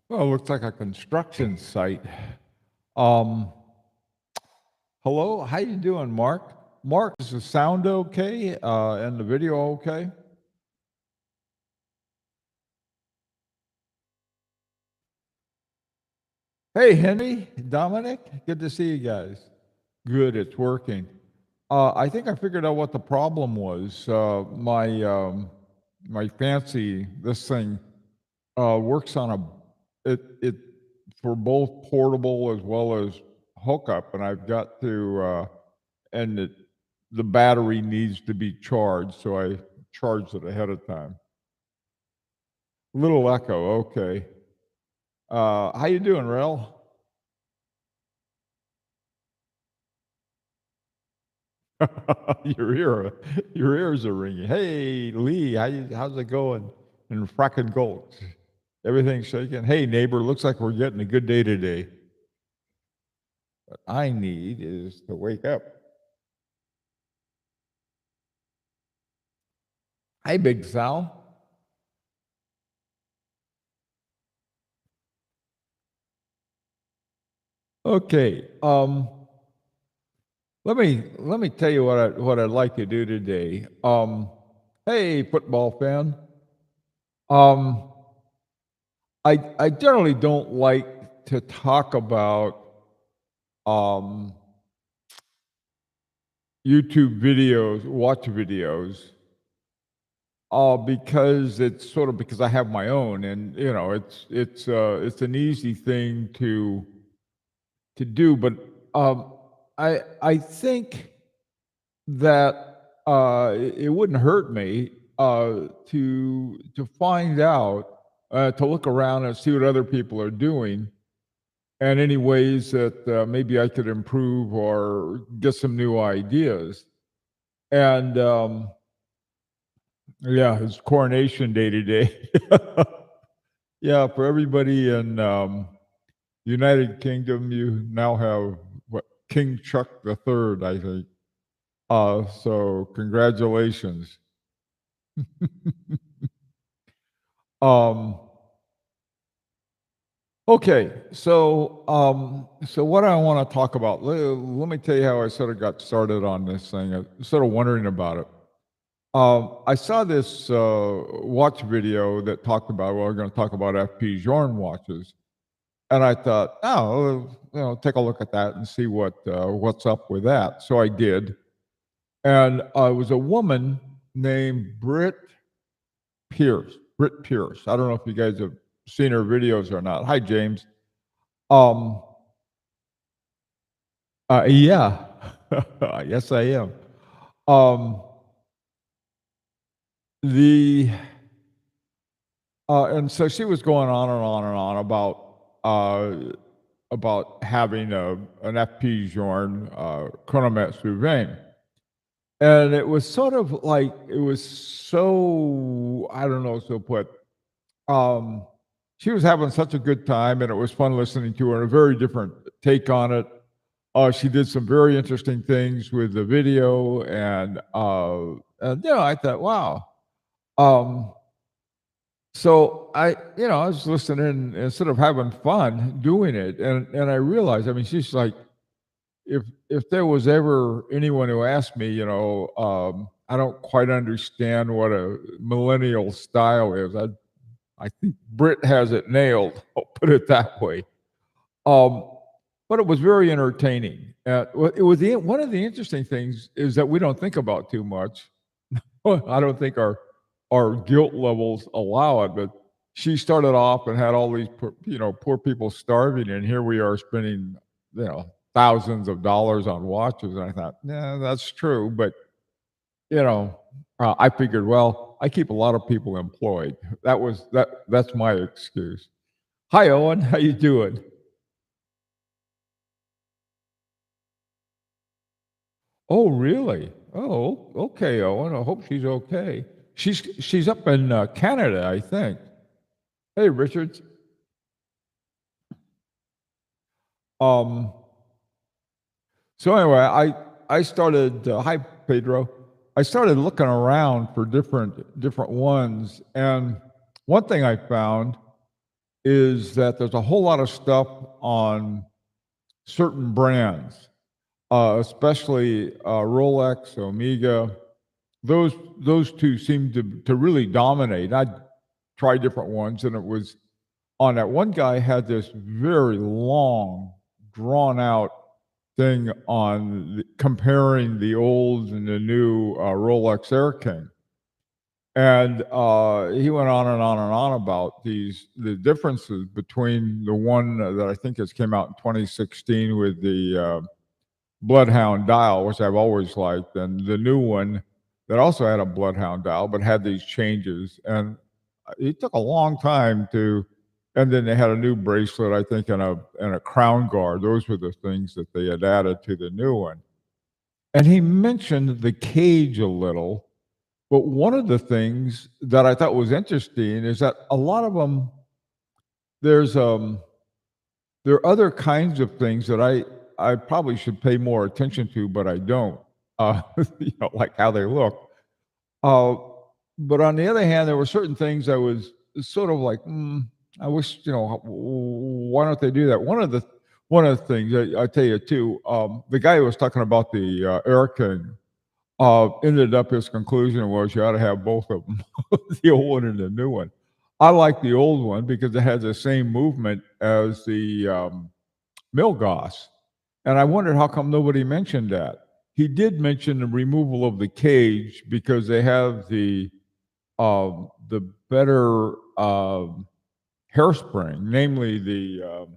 Well, it looks like a construction site. Um, Hello, how you doing, Mark? Mark, is the sound okay? And the video okay? Hey, Henry, Dominic, good to see you guys. Good, it's working. I think I figured out what the problem was. My fancy this thing works on it for both portable as well as hookup, and I've got to and the battery needs to be charged, so I charged it ahead of time. Little echo, okay. How you doing, Rel? your ear, your ears are ringing. Hey, Lee, how's it going in fracking Gulch? Everything shaking? Hey, neighbor, looks like we're getting a good day today. What I need is to wake up. Hey, Big Sal. Okay. Let me tell you what I'd like to do today. Hey, football fan. Um, I generally don't like to talk about um, YouTube videos, watch videos, because it's sort of because I have my own, and it's an easy thing to do. But I think that it wouldn't hurt me to find out, to look around and see what other people are doing, and any ways that maybe I could improve or get some new ideas. And yeah, it's coronation day today. Yeah, for everybody in United Kingdom, you now have what King Chuck the Third, I think. So congratulations. um, okay, so what I want to talk about. Let me tell you how I sort of got started on this thing. I was sort of wondering about it. I saw this watch video that talked about. Well, we're going to talk about FP Journe watches, and I thought, oh, take a look at that and see what's up with that. So I did, and it was a woman named Britt Pierce. I don't know if you guys have seen her videos or not. Hi, James. Um, yeah, yes, I am. Um, the and so she was going on and on and on about having an FP Journe chronomet Sylvain. And it was sort of like it was so I don't know so put. Um, she was having such a good time, and it was fun listening to her. And a very different take on it. She did some very interesting things with the video, and I thought, wow. Um, so I was listening and sort of having fun doing it, and I realized, I mean, she's like, if there was ever anyone who asked me, I don't quite understand what a millennial style is. I think Britt has it nailed. I'll put it that way. Um, but it was very entertaining. It was one of the interesting things is that we don't think about too much. I don't think our guilt levels allow it, but she started off and had all these poor people starving, and here we are spending thousands of dollars on watches. And I thought, yeah, that's true, but I figured, well, I keep a lot of people employed. That's my excuse. Hi, Owen. How you doing? Oh, really? Oh, okay, Owen. I hope she's okay. She's up in Canada, I think. Hey, Richard. Um, so anyway, I started. Hi, Pedro. I started looking around for different ones, and one thing I found is that there's a whole lot of stuff on certain brands, especially Rolex, Omega. Those two seem to really dominate. I tried different ones, and it was on that one guy had this very long, drawn out thing on comparing the old and the new Rolex Air King. And he went on and on and on about the differences between the one that I think has came out in 2016 with the Bloodhound dial, which I've always liked, and the new one that also had a Bloodhound dial but had these changes. And it took a long time to. And then they had a new bracelet, I think, and a crown guard. Those were the things that they had added to the new one. And he mentioned the cage a little. But one of the things that I thought was interesting is that a lot of them, there are other kinds of things that I probably should pay more attention to, but I don't. Like how they look. But on the other hand, there were certain things I was sort of like, I wish, why don't they do that? One of the things I tell you too, the guy who was talking about the Air King. Ended up his conclusion was you ought to have both of them, the old one and the new one. I like the old one because it has the same movement as the Milgauss, and I wondered how come nobody mentioned that. He did mention the removal of the cage because they have the better hairspring, namely the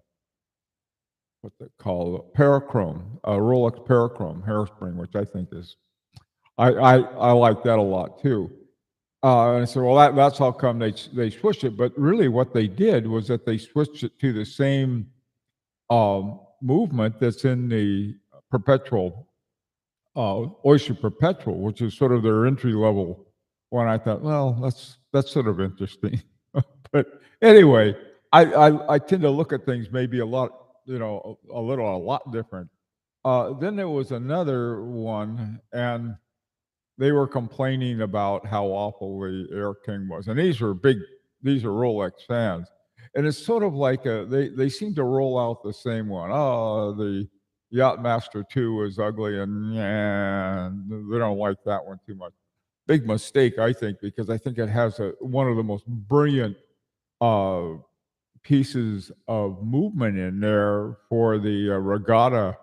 what they call Parachrome, Rolex Parachrome hairspring, which I think is. I like that a lot too. And I said, well, that's how come they switched it. But really, what they did was that they switched it to the same movement that's in the perpetual Oyster Perpetual, which is sort of their entry level one. I thought, well, that's sort of interesting. But anyway, I tend to look at things maybe a lot, a lot different. Then there was another one, and they were complaining about how awful the Air King was. And these are Rolex fans. And it's sort of like they seem to roll out the same one. Oh, the Yachtmaster 2 is ugly, and they don't like that one too much. Big mistake, I think, because I think it has one of the most brilliant pieces of movement in there for the regatta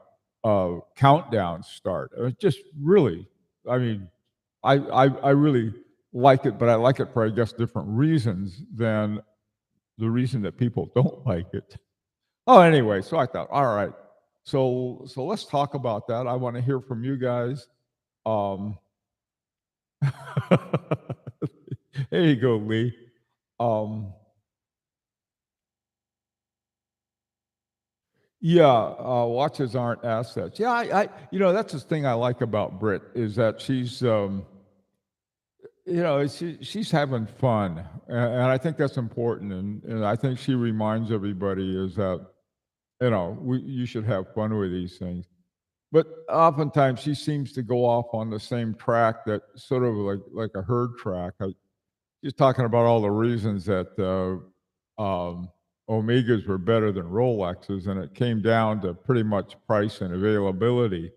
countdown start. It just really, I mean, I really like it, but I like it for, I guess, different reasons than the reason that people don't like it. Oh, anyway, so I thought, all right, so let's talk about that. I want to hear from you guys. There you go, Lee. Yeah, watches aren't assets. Yeah, I that's the thing I like about Brit is that she's she's having fun, and I think that's important. And I think she reminds everybody is that you should have fun with these things. But oftentimes she seems to go off on the same track that sort of like a herd track. She's talking about all the reasons that Omegas were better than Rolexes, and it came down to pretty much price and availability.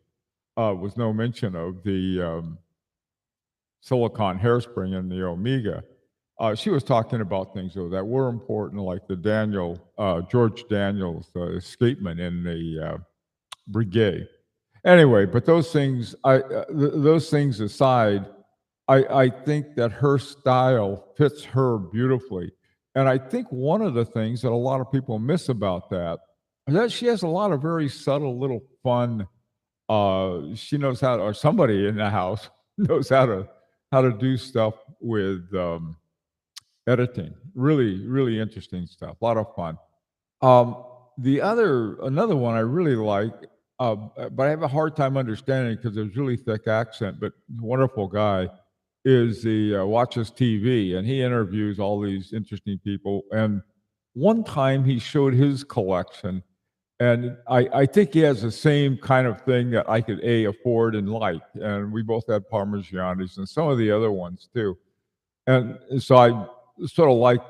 With no mention of the silicon hairspring in the Omega. She was talking about things though that were important, like the George Daniels escapement in the Brigade. Anyway, but those things, those things aside, I think that her style fits her beautifully, and I think one of the things that a lot of people miss about that is that she has a lot of very subtle little fun. She knows how to, or somebody in the house knows how to do stuff with editing. Really, really interesting stuff. A lot of fun. Another one I really like, but I have a hard time understanding because there's really thick accent, but wonderful guy, is the Watches TV, and he interviews all these interesting people. And one time he showed his collection, and I think he has the same kind of thing that I could afford and like. And we both had Parmigianis and some of the other ones too. And so I sort of like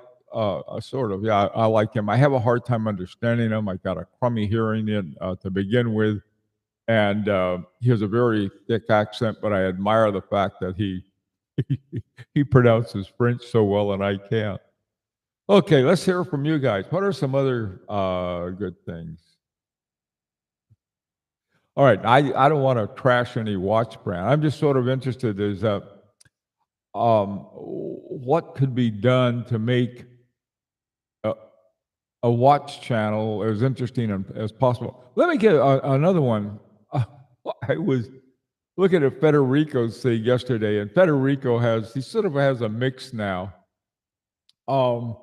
Sort of. Yeah, I like him. I have a hard time understanding him. I got a crummy hearing in to begin with, and he has a very thick accent. But I admire the fact that he pronounces French so well, and I can't. Okay, let's hear from you guys. What are some other good things? All right, I don't want to trash any watch brand. I'm just sort of interested is what could be done to make a, a watch channel as interesting as possible. Let me get another one. I was looking at Federico's thing yesterday, and Federico he sort of has a mix now um,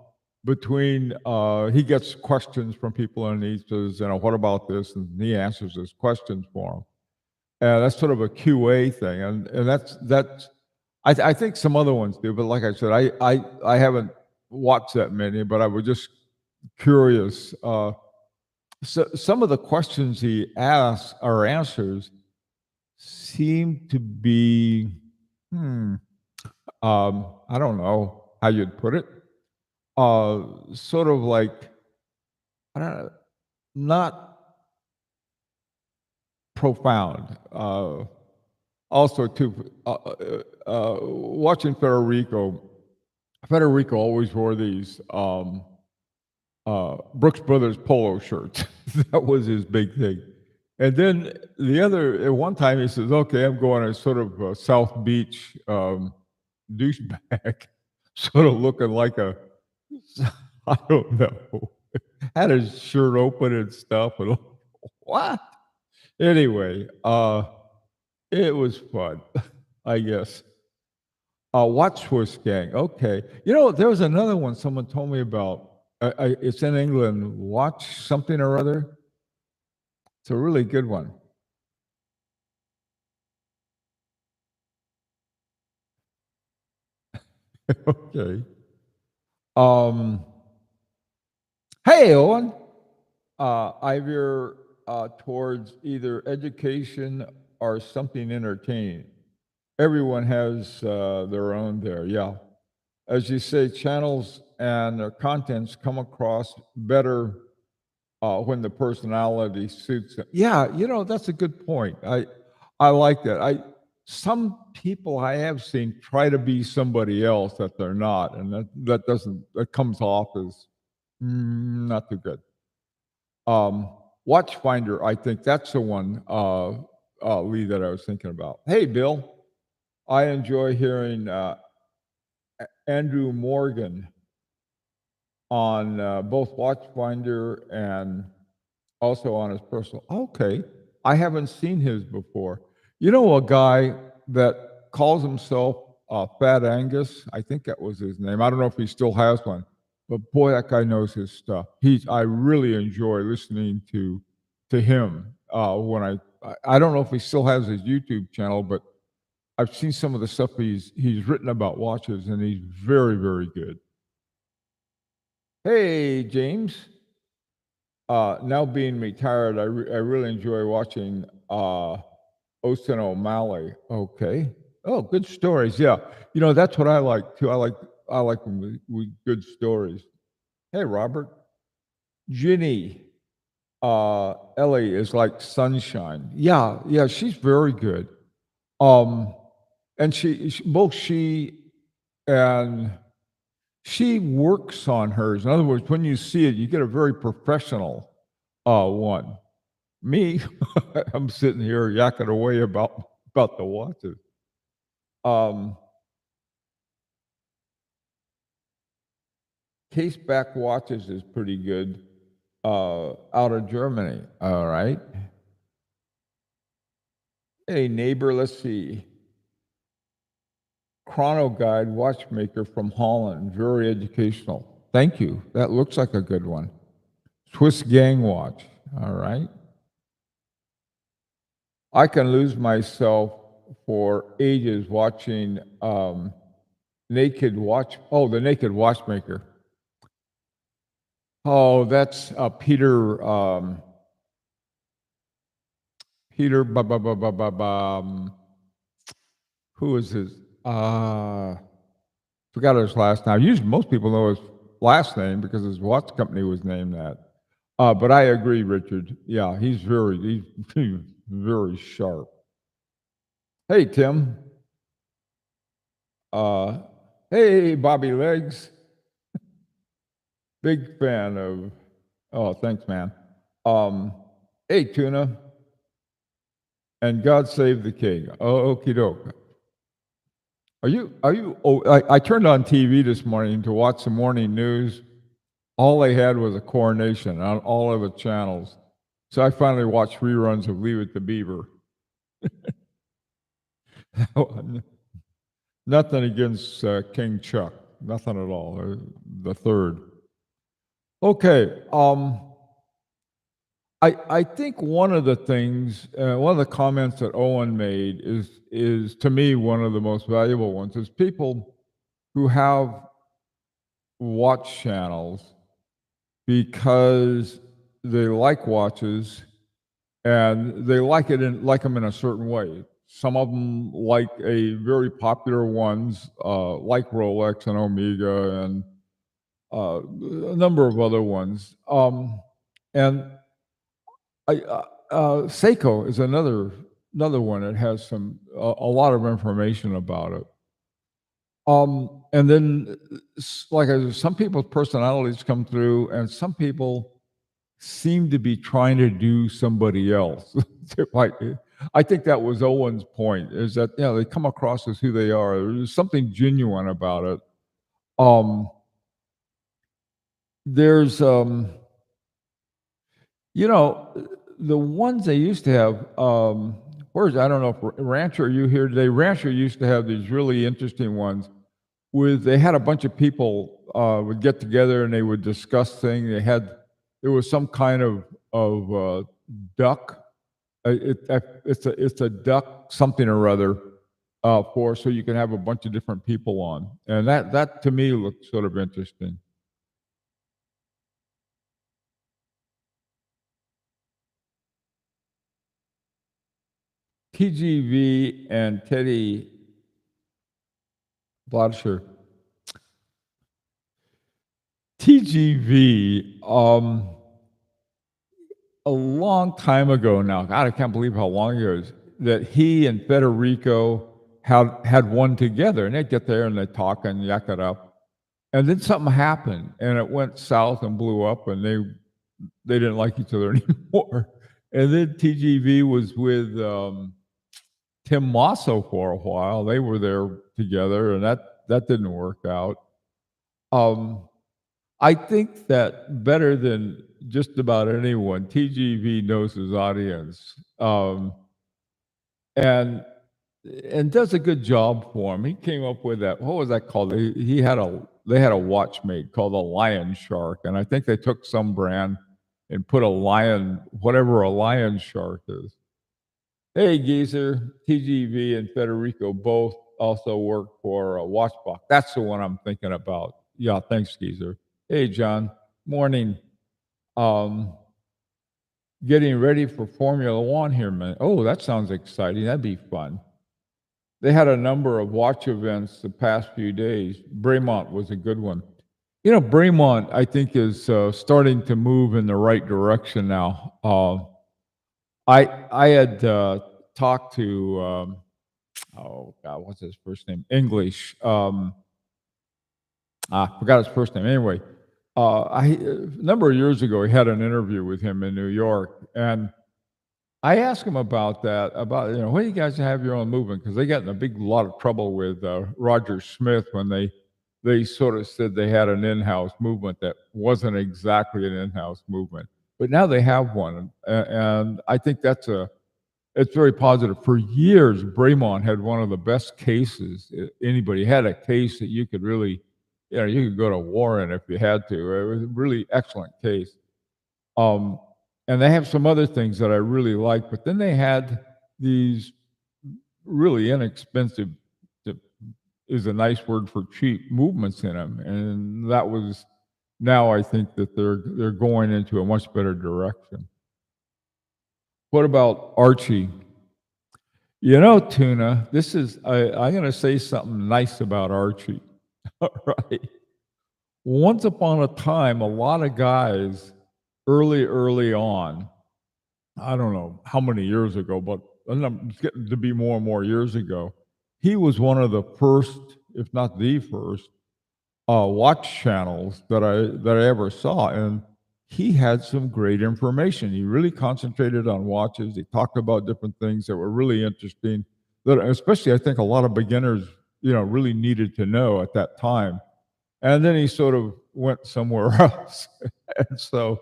between he gets questions from people and he says, what about this? And he answers his questions for them. And that's sort of a QA thing, and that's I think some other ones do, but like I said, I haven't watched that many, but I was just curious. So some of the questions he asks or answers seem to be, I don't know how you'd put it, sort of like, I don't know, not profound. Also, too, watching Federico always wore these Brooks Brothers polo shirts. That was his big thing. And then at one time, he says, "Okay, I'm going to sort of South Beach douchebag, sort of looking like I don't know, had his shirt open and stuff." And what? Anyway, it was fun, I guess. Watch Swiss Gang. Okay. There was another one someone told me about. It's in England. Watch something or other. It's a really good one. Okay. Um, hey, Owen. I veer towards either education or something entertaining. Everyone has their own there. Yeah. As you say, channels and their contents come across better when the personality suits them. Yeah, that's a good point. I like that. Some people I have seen try to be somebody else that they're not, and that comes off as not too good. Watchfinder, I think that's the one, Lee, that I was thinking about. Hey, Bill, I enjoy hearing Andrew Morgan on both Watchfinder and also on his personal. Okay, I haven't seen his before. A guy that calls himself Fat Angus. I think that was his name. I don't know if he still has one, but boy, that guy knows his stuff. I really enjoy listening to him. When I don't know if he still has his YouTube channel, but I've seen some of the stuff he's written about watches, and he's very, very good. Hey, James. Now being retired, I really enjoy watching Osen O'Malley. Okay. Oh, good stories. Yeah. That's what I like too. I like them with good stories. Hey, Robert. Ginny. Ellie is like sunshine. Yeah, yeah, she's very good. Um, and both she and she works on hers. In other words, when you see it, you get a very professional one. Me, I'm sitting here yakking away about the watches. Um, Case back watches is pretty good out of Germany. All right. Hey, neighbor, let's see. Chrono Guide watchmaker from Holland, very educational. Thank you. That looks like a good one. Swiss Gang watch. All right. I can lose myself for ages watching Naked Watch. Oh, the Naked Watchmaker. Oh, that's Peter. Peter. Who is his? Forgot his last name. Usually, most people know his last name because his watch company was named that. But I agree, Richard. Yeah, he's very sharp. Hey, Tim. Uh, hey, Bobby Legs. Big fan of. Oh, thanks, man. Hey, Tuna. And God save the king. Oh, okie doke. I turned on TV this morning to watch the morning news. All they had was a coronation on all of the channels. So I finally watched reruns of Leave It to Beaver. Nothing against King Chuck. Nothing at all. The third. Okay. I think one of the things, one of the comments that Owen made is to me one of the most valuable ones is people who have watch channels because they like watches and they like them in a certain way. Some of them like a very popular ones like Rolex and Omega and a number of other ones. And Seiko is another one that has a lot of information about it. And then, like I said, some people's personalities come through, and some people seem to be trying to do somebody else. I think that was Owen's point, is that they come across as who they are. There's something genuine about it. There's the ones they used to have, I don't know if Rancher, are you here today? Rancher used to have these really interesting ones they had a bunch of people would get together and they would discuss things. There was some kind of duck. It's a duck something or other so you can have a bunch of different people on. And that to me looked sort of interesting. TGV and Teddy Bladsher. TGV, a long time ago now, God, I can't believe how long ago it is, that he and Federico had one together, and they'd get there and they'd talk and yak it up. And then something happened, and it went south and blew up, and they didn't like each other anymore. And then TGV was with Tim Mosso for a while. They were there together, and that didn't work out. I think that better than just about anyone, TGV knows his audience, and does a good job for him. He came up with that. What was that called? They had a watch made called the Lion Shark, and I think they took some brand and put a lion, whatever a lion shark is. Hey, Geezer, TGV and Federico both also work for Watchbox. That's the one I'm thinking about. Yeah, thanks, Geezer. Hey, John. Morning. Getting ready for Formula One here, man. Oh, that sounds exciting. That'd be fun. They had a number of watch events the past few days. Bremont was a good one. Bremont, I think, is starting to move in the right direction now. I had talked to, oh God, what's his first name? English. I forgot his first name. Anyway, a number of years ago, he had an interview with him in New York, and I asked him about that, about, when you guys have your own movement, because they got in a big lot of trouble with Roger Smith when they sort of said they had an in-house movement that wasn't exactly an in-house movement. But now they have one, and I think it's very positive. For years, Bremont had one of the best cases. Anybody had a case that you could really, you could go to war in if you had to. It was a really excellent case. And they have some other things that I really like, but then they had these really inexpensive, is a nice word for cheap, movements in them. And that was, now I think that they're going into a much better direction. What about Archie? Tuna, I'm going to say something nice about Archie. All right. once upon a time, a lot of guys early on, I don't know how many years ago, but it's getting to be more and more years ago. He was one of the first, if not the first, watch channels that I ever saw, and he had some great information. He really concentrated on watches. He talked about different things that were really interesting. That especially I think a lot of beginners, really needed to know at that time. And then he sort of went somewhere else, and so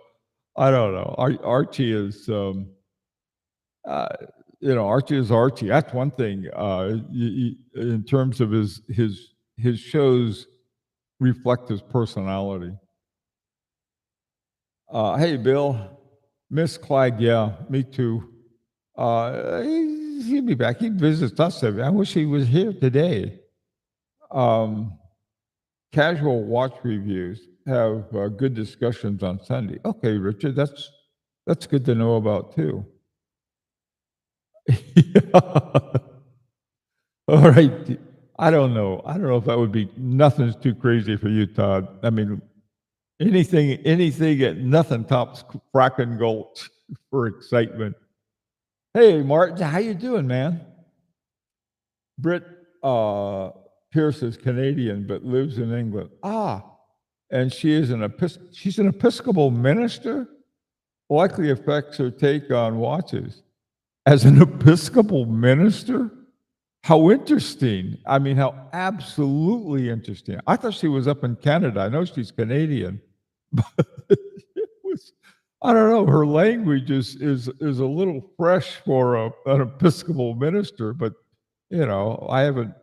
I don't know. Archie is. Uh, Archie is Archie. That's one thing. In terms of his shows reflect his personality. Hey, Bill, Miss Clyde. Yeah, me too. He'll be back. He visits us. I wish he was here today. Um, Casual watch reviews have good discussions on Sunday. Okay, Richard, that's good to know about too. All right. I don't know. I don't know if that would be nothing's too crazy for you, Todd. I mean, anything at nothing tops Kraken Gulch for excitement. Hey, Martin, how you doing, man? Britt Pierce is Canadian but lives in England. And she's an Episcopal minister. Likely affects her take on watches. As an Episcopal minister? How interesting. I mean, how absolutely interesting. I thought she was up in Canada. I know she's Canadian, but it was, I don't know, her language is a little fresh for an Episcopal minister, but I haven't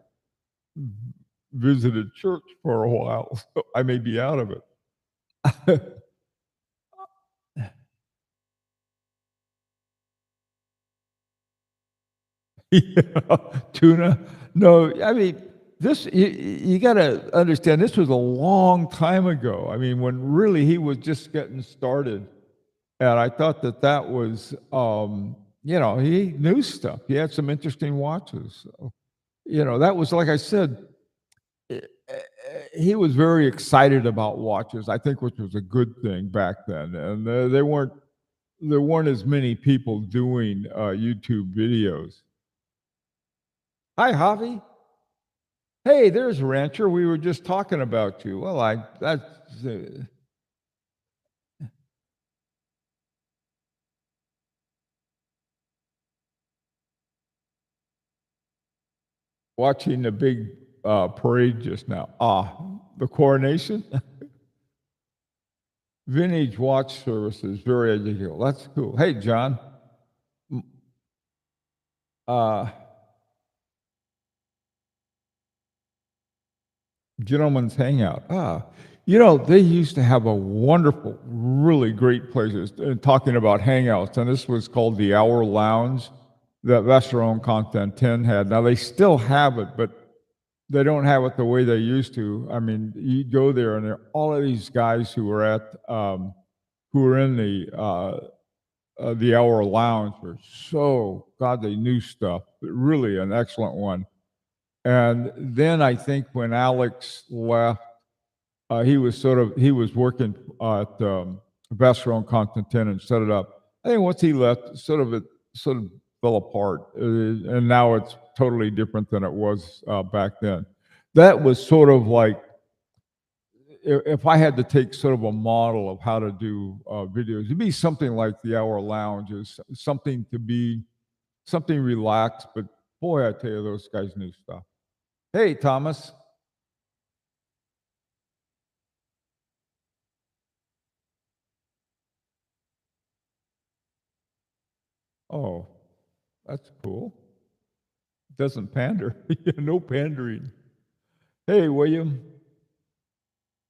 visited church for a while, so I may be out of it. Yeah, tuna. No, I mean, this you gotta understand, this was a long time ago. I mean, when really he was just getting started, and I thought that was, he knew stuff. He had some interesting watches. So, that was like I said, eh, eh, he was very excited about watches, I think, which was a good thing back then, and, there weren't as many people doing, YouTube videos. Hi, Javi. Hey, there's Rancher. We were just talking about you. Well, that's watching the big parade just now. The coronation. Vintage watch services, very educational. That's cool. Hey, John. Uh, Gentleman's Hangout. They used to have a wonderful, really great places. Talking about hangouts, and this was called the Hour Lounge that Vacheron Constantin had. Now they still have it, but they don't have it the way they used to. I mean, you go there, and there are all of these guys who were in the Hour Lounge were so God, they knew stuff. Really, an excellent one. And then I think when Alex left, he was working at Vacheron Constantin and set it up. I think once he left, it sort of fell apart, and now it's totally different than it was back then. That was sort of like if I had to take sort of a model of how to do videos, it'd be something like the Hour Lounge, is something relaxed. But boy, I tell you, those guys knew stuff. Hey, Thomas. Oh, that's cool. Doesn't pander. No pandering. Hey, William.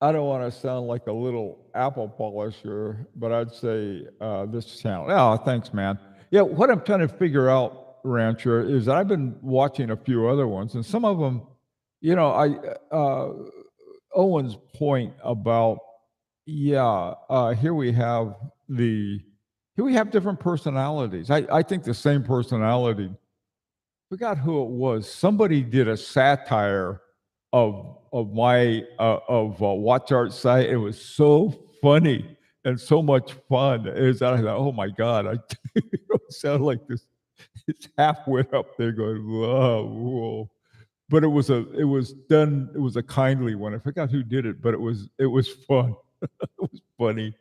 I don't want to sound like a little apple polisher, but I'd say this channel. Oh, thanks, man. Yeah, what I'm trying to figure out, Rancher, is I've been watching a few other ones, and some of them, Owen's point about, here we have different personalities. I think the same personality. Forgot who it was. Somebody did a satire of my watch art site. It was so funny and so much fun. It was I thought, oh my god, I sound like this half-wit up there going, whoa, whoa. But it was done. It was a kindly one. I forgot who did it, but it was fun. It was funny.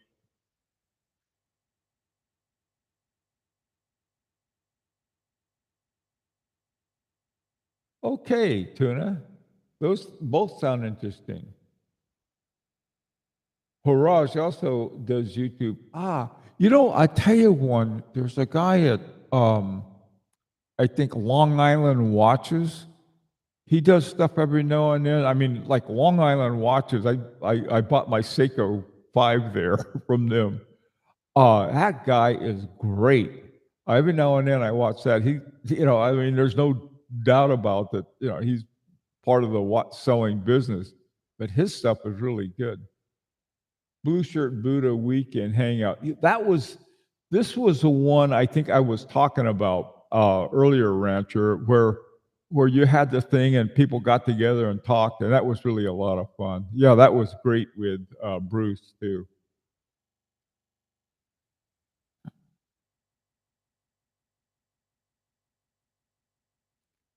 Okay, Tuna. Those both sound interesting. Haraj also does YouTube. I tell you one, there's a guy at I think Long Island Watches. He does stuff every now and then. I mean, like Long Island Watches, I bought my Seiko 5 there from them. That guy is great. Every now and then I watch that. I mean, there's no doubt about that. He's part of the watch selling business, but his stuff is really good. Blue Shirt Buddha Weekend Hangout. This was the one I think I was talking about earlier, Rancher, where you had the thing and people got together and talked, and that was really a lot of fun. Yeah, that was great with Bruce too.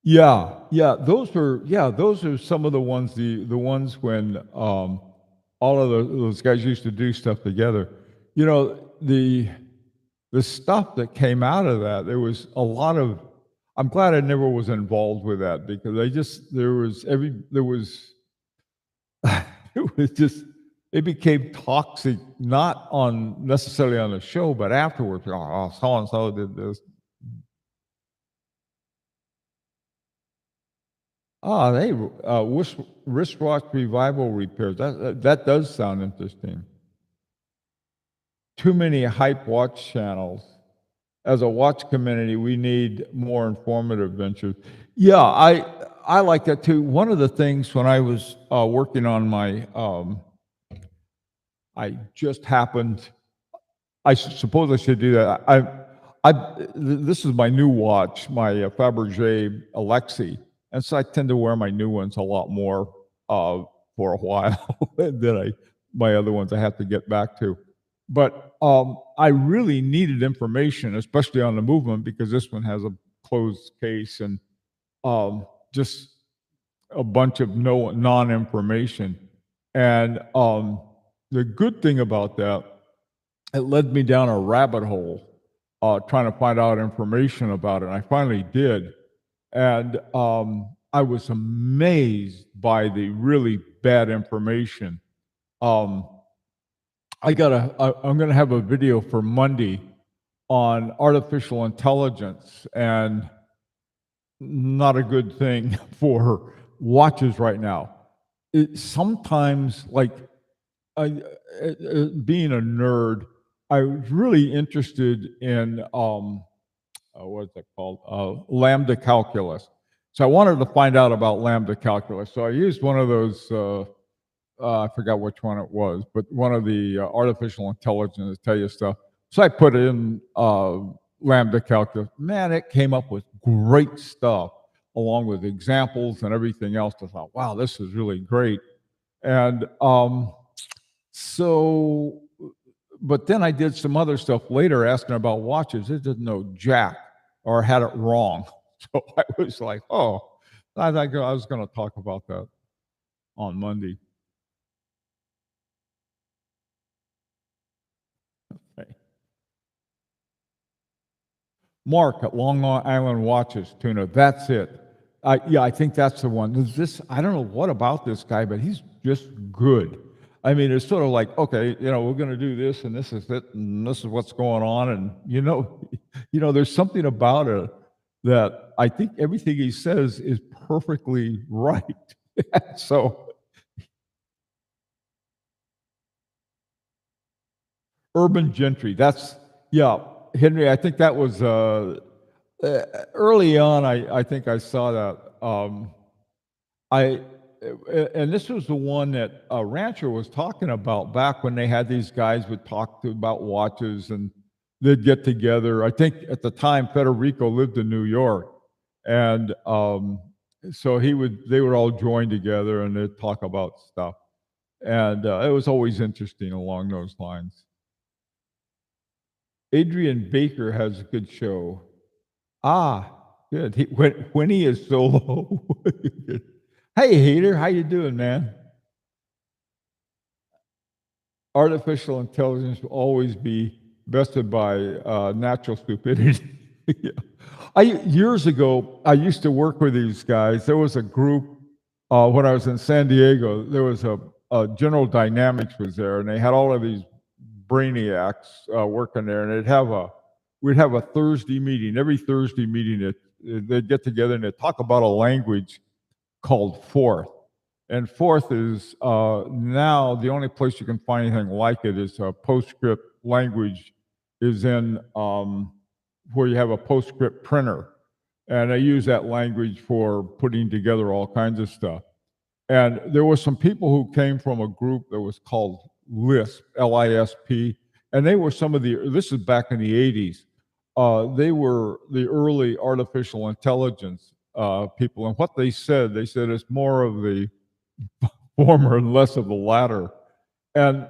Those are some of the ones the ones when all of those guys used to do stuff together. You know, the stuff that came out of that, there was a lot of I'm glad I never was involved with that because there was it was just it became toxic, not on necessarily on the show, but afterwards. Oh, so and so did this. They wristwatch revival repairs. That does sound interesting. Too many hype watch channels. As a watch community, we need more informative ventures. Yeah, I like that too. One of the things when I was working on my, I just happened. Suppose I should do that. This is my new watch, my Fabergé Alexi, and so I tend to wear my new ones a lot more for a while than my other ones I have to get back to. But I really needed information, especially on the movement, because this one has a closed case and just a bunch of no non-information. And the good thing about that, it led me down a rabbit hole trying to find out information about it. And I finally did. And I was amazed by the really bad information. I'm going to have a video for Monday on artificial intelligence, and not a good thing for watches right now. Sometimes, like being a nerd, I was really interested in what is it called? Lambda calculus. So I wanted to find out about lambda calculus. So I used one of those. I forgot which one it was, but one of the artificial intelligence to tell you stuff. So I put in lambda calculus. Man, it came up with great stuff along with examples and everything else. I thought, wow, this is really great. And so, but then I did some other stuff later asking about watches. It didn't know jack or had it wrong. So I was like, oh, I think I was going to talk about that on Monday. Okay. Mark at Long Island Watches, Tuna. That's it. I think that's the one. I don't know what about this guy, but he's just good. I mean, it's sort of like, okay, we're going to do this, and this is it, and this is what's going on, and there's something about it that I think everything he says is perfectly right. So, urban gentry. Henry. I think that was early on. I think I saw that. And this was the one that Rancher was talking about back when they had these guys would talk about watches and they'd get together. I think at the time Federico lived in New York, and So they would all join together and they'd talk about stuff, and it was always interesting along those lines. Adrian Baker has a good show. Ah, good. When he is solo. Hey, Hater, how you doing, man? Artificial intelligence will always be bested by natural stupidity. Yeah. Years ago, I used to work with these guys. There was a group when I was in San Diego. There was a General Dynamics was there, and they had all of these brainiacs working there, and we'd have a Thursday meeting. Every Thursday meeting, they'd get together and they'd talk about a language called Forth. And Forth is now the only place you can find anything like it is a PostScript language is in where you have a PostScript printer. And I use that language for putting together all kinds of stuff. And there were some people who came from a group that was called LISP, L-I-S-P, and they were this is back in the 80s. They were the early artificial intelligence people. And what they said it's more of the former and less of the latter. And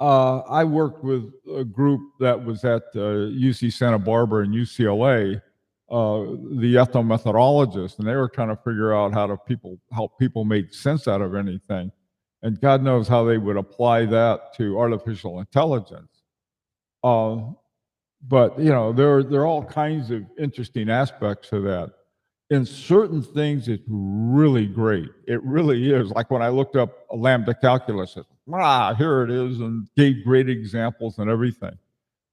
I worked with a group that was at UC Santa Barbara and UCLA, the ethnomethodologists, and they were trying to figure out how people made sense out of anything. And God knows how they would apply that to artificial intelligence. But there are all kinds of interesting aspects to that. In certain things, it's really great. It really is. Like when I looked up lambda calculus, here it is, and gave great examples and everything.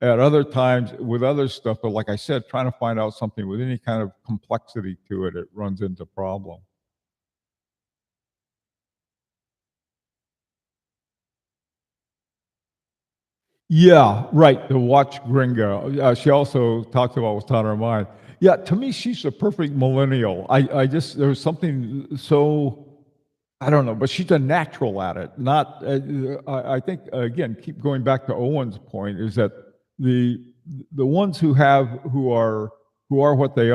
At other times, with other stuff, but like I said, trying to find out something with any kind of complexity to it, it runs into problems. Yeah, right. The watch gringo. She also talks about what's on her mind. Yeah, to me, she's a perfect millennial. There was something so, I don't know, but she's a natural at it. Not, I think, again, keep going back to Owen's point, is that the ones who are what they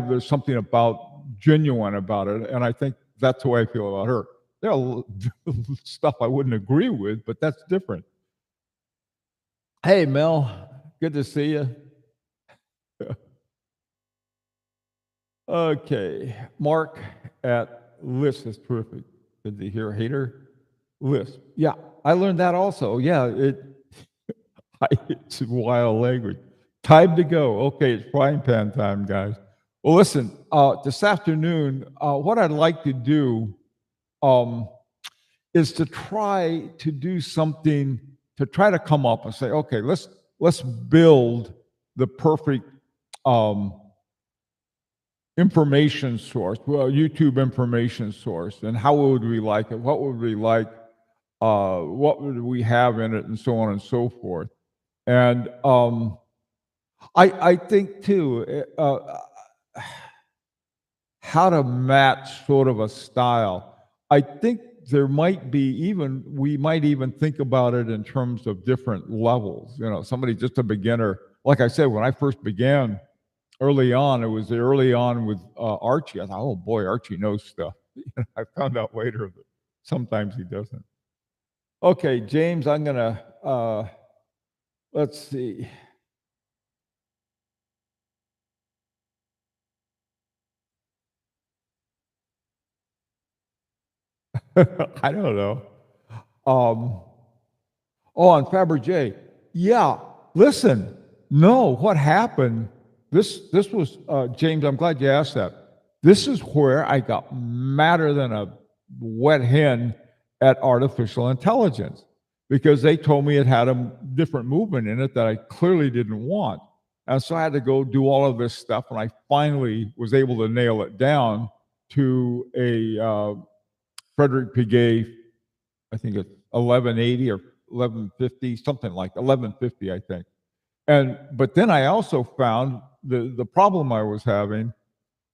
there's something genuine about it. And I think that's the way I feel about her. There are stuff I wouldn't agree with, but that's different. Hey, Mel, good to see you. Okay, Mark at Lisp is terrific. Good to hear, Hater. Lisp, yeah, I learned that also. Yeah, it's a wild language. Time to go. Okay, it's frying pan time, guys. Well, listen, this afternoon, what I'd like to do is to try to do something to try to come up and say, okay, let's build the perfect information source, YouTube information source, and how would we like it? What would we like? What would we have in it, and so on and so forth. And I think too, how to match sort of a style. I think we might even think about it in terms of different levels. Somebody just a beginner. Like I said, when I first began early on, it was early on with Archie. I thought, oh boy, Archie knows stuff. I found out later that sometimes he doesn't. Okay, James, I'm gonna, let's see. I don't know. On Fabergé. Yeah, listen, no, what happened, this was, James, I'm glad you asked that. This is where I got madder than a wet hen at artificial intelligence, because they told me it had a different movement in it that I clearly didn't want. And so I had to go do all of this stuff, and I finally was able to nail it down to a Frederick Piguet, I think it's 1180 or 1150, something like 1150, I think. But then I also found the problem I was having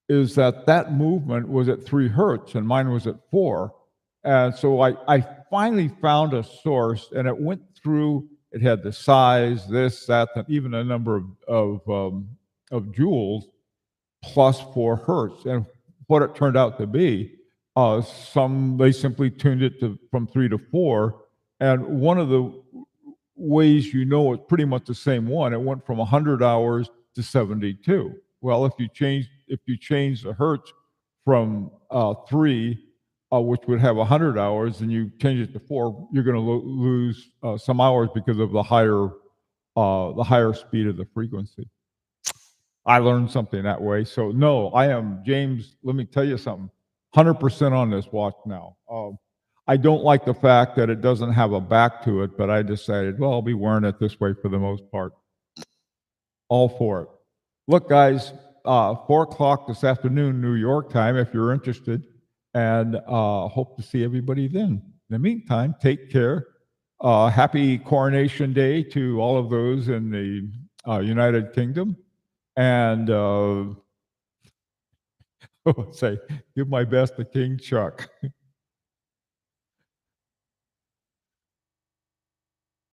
is that movement was at 3 hertz and mine was at 4. And so I finally found a source, and it went through. It had the size, this, that, and even a number of joules plus 4 hertz. And what it turned out to be. Some they simply tuned it to from 3 to 4, and one of the ways you know it's pretty much the same one. It went from 100 hours to 72. Well, if you change the hertz from 3, which would have 100 hours, and you change it to 4, you're going to lose some hours because of the higher speed of the frequency. I learned something that way. So no, I am James. Let me tell you something. 100% on this watch now. I don't like the fact that it doesn't have a back to it, but I decided, well, I'll be wearing it this way for the most part. All for it. Look, guys, 4 o'clock this afternoon, New York time, if you're interested, and hope to see everybody then. In the meantime, take care. Happy Coronation Day to all of those in the United Kingdom. And say, give my best to King Chuck.